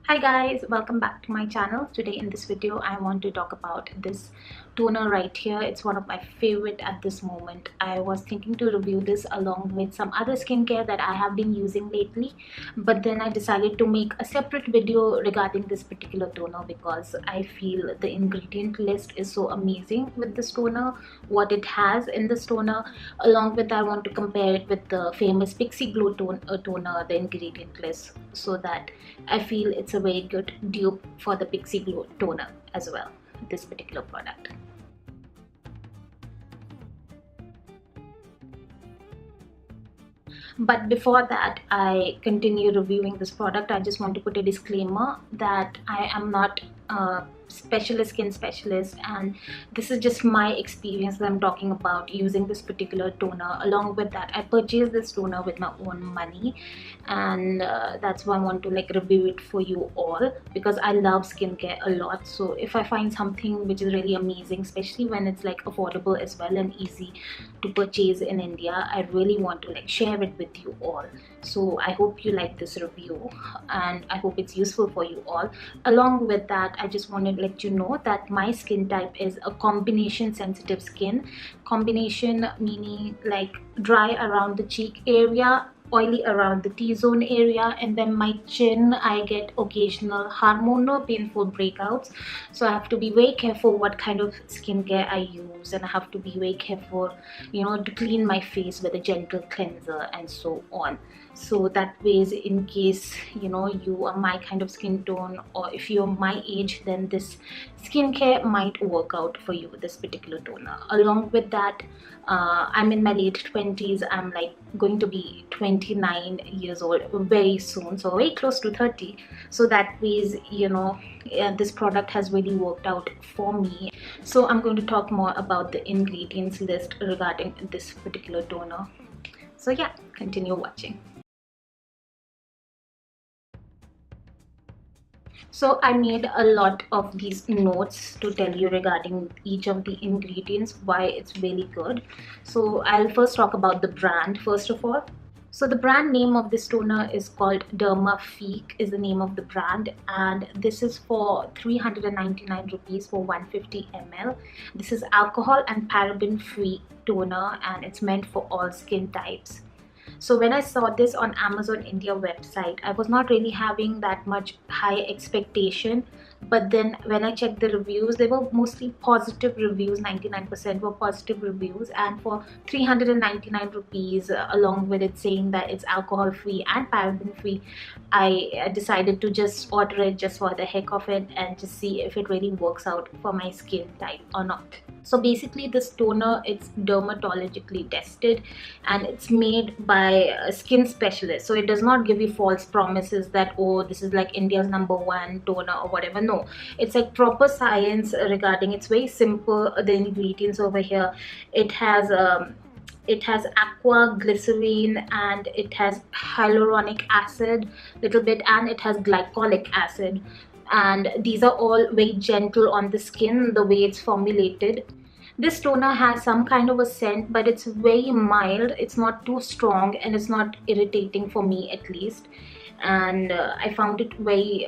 Hi guys, welcome back to my channel. Today in this video I want to talk about this toner right here. It's one of my favorite at this moment. I was thinking to review this along with some other skincare that I have been using lately, but then I decided to make a separate video regarding this particular toner because I feel the ingredient list is so amazing with this toner, what it has in this toner. Along with I want to compare it with the famous Pixie Glow toner, the ingredient list, so that I feel it's a very good dupe for the Pixie Glow toner as well, this particular product. But before that I continue reviewing this product, I just want to put a disclaimer that I am not a skin specialist, and this is just my experience that I'm talking about using this particular toner. Along with that, I purchased this toner with my own money, and that's why I want to review it for you all, because I love skincare a lot. So if I find something which is really amazing, especially when it's affordable as well and easy to purchase in India, I really want to share it with you all. So I hope you like this review and I hope it's useful for you all. Along with that, I just want to let you know that my skin type is a combination sensitive skin. Combination meaning dry around the cheek area, oily around the T-zone area, and then my chin I get occasional hormonal painful breakouts. So I have to be very careful what kind of skincare I use, and I have to be very careful, to clean my face with a gentle cleanser and so on. So that ways, in case you are my kind of skin tone, or if you're my age, then this skincare might work out for you, this particular toner. Along with that, I'm in my late 20s. I'm going to be 29 years old very soon, so very close to 30. So that ways, this product has really worked out for me. So I'm going to talk more about the ingredients list regarding this particular toner. So yeah, continue watching. So I made a lot of these notes to tell you regarding each of the ingredients, why it's really good. So I'll first talk about the brand first of all. So the brand name of this toner is called DERMAFIQUE is the name of the brand, and this is for 399 rupees for 150 ml. This is alcohol and paraben free toner, and it's meant for all skin types. So when I saw this on Amazon India website, I was not really having that much high expectation. But then when I checked the reviews, they were mostly positive reviews. 99% were positive reviews, and for 399 rupees, along with it saying that it's alcohol free and paraben free, I decided to just order it just for the heck of it and just see if it really works out for my skin type or not. So basically this toner, it's dermatologically tested and it's made by a skin specialist. So it does not give you false promises that, oh, this is India's #1 toner or whatever. No, it's proper science regarding. It's very simple, the ingredients over here. It has aqua, glycerine, and it has hyaluronic acid little bit, and it has glycolic acid. And these are all very gentle on the skin, the way it's formulated. This toner has some kind of a scent, but it's very mild. It's not too strong and it's not irritating for me, at least. And I found it very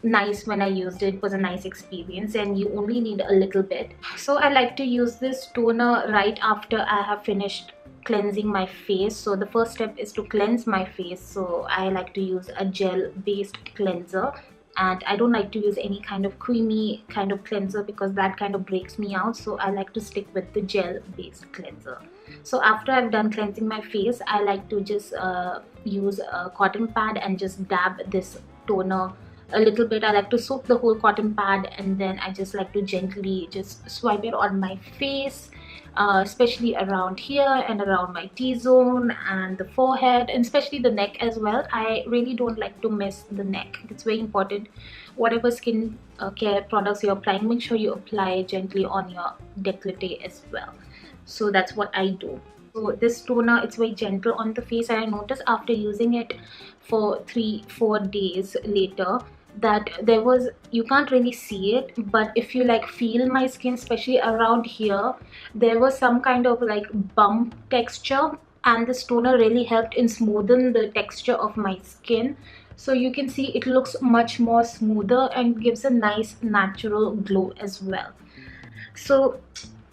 nice when I used it. It was a nice experience, and you only need a little bit. So I like to use this toner right after I have finished cleansing my face. So the first step is to cleanse my face. So I like to use a gel based cleanser, and I don't like to use any kind of creamy kind of cleanser because that kind of breaks me out. So I like to stick with the gel based cleanser. So after I've done cleansing my face, I like to just use a cotton pad and just dab this toner a little bit. I like to soak the whole cotton pad, and then I just like to gently just swipe it on my face, especially around here and around my T-zone and the forehead, and especially the neck as well. I really don't like to miss the neck. It's very important. Whatever skin care products you're applying, make sure you apply gently on your décolleté as well. So that's what I do. So this toner, it's very gentle on the face, and I noticed after using it for 3-4 days later that there was, you can't really see it, but if you feel my skin, especially around here, there was some kind of bump texture, and this toner really helped in smoothen the texture of my skin. So you can see it looks much more smoother and gives a nice natural glow as well. So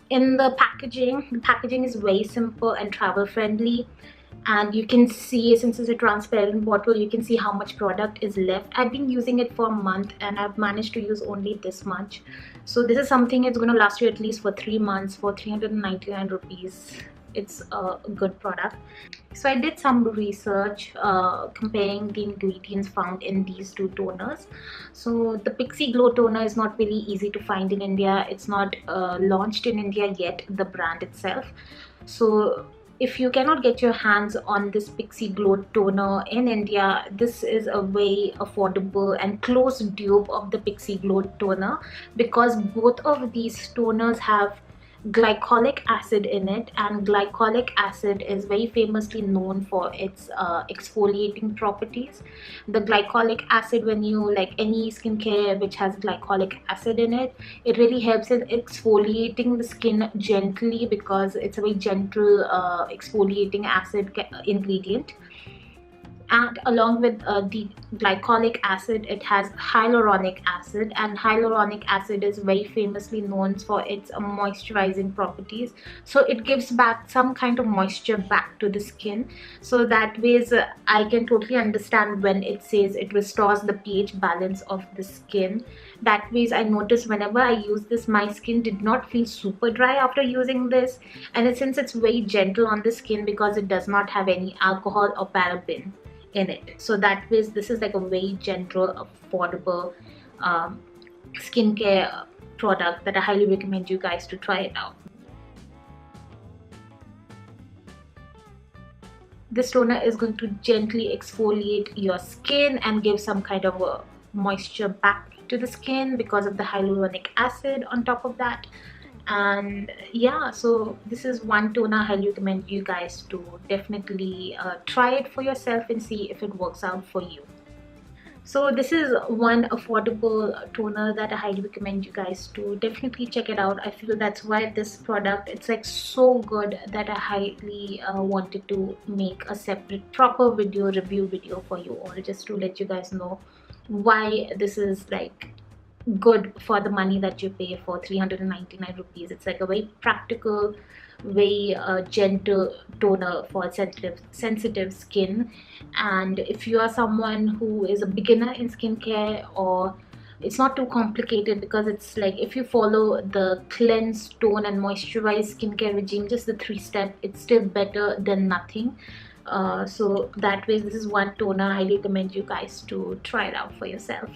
in the packaging is very simple and travel friendly, and you can see, since it's a transparent bottle, you can see how much product is left. I've been using it for a month and I've managed to use only this much. So this is something it's going to last you at least for 3 months for 399 rupees. It's a good product. So I did some research comparing the ingredients found in these two toners. So the Pixie Glow toner is not really easy to find in India. It's not launched in India yet, the brand itself. So if you cannot get your hands on this Pixie Glow toner in India, this is a very affordable and close dupe of the Pixie Glow toner, because both of these toners have glycolic acid in it, and glycolic acid is very famously known for its exfoliating properties. The glycolic acid, when you like any skincare which has glycolic acid in it, it really helps in exfoliating the skin gently, because it's a very gentle exfoliating acid ingredient. And along with the glycolic acid, it has hyaluronic acid, and hyaluronic acid is very famously known for its moisturizing properties. So it gives back some kind of moisture back to the skin. So that ways I can totally understand when it says it restores the pH balance of the skin. That ways I noticed whenever I use this, my skin did not feel super dry after using this. And since it's very gentle on the skin, because it does not have any alcohol or paraben in it, so that ways this is like a very gentle, affordable skincare product that I highly recommend you guys to try it out. This toner is going to gently exfoliate your skin and give some kind of a moisture back to the skin because of the hyaluronic acid on top of that. And yeah, so this is one toner I highly recommend you guys to definitely try it for yourself and see if it works out for you. So this is one affordable toner that I highly recommend you guys to definitely check it out. I feel that's why this product, it's like so good that I highly wanted to make a separate proper review video for you all, just to let you guys know why this is like good for the money that you pay for 399 rupees. It's like a very practical, very gentle toner for sensitive skin. And if you are someone who is a beginner in skincare, or it's not too complicated, because it's like if you follow the cleanse, tone and moisturize skincare regime, just the 3-step, it's still better than nothing. So that way, this is one toner I highly recommend you guys to try it out for yourself.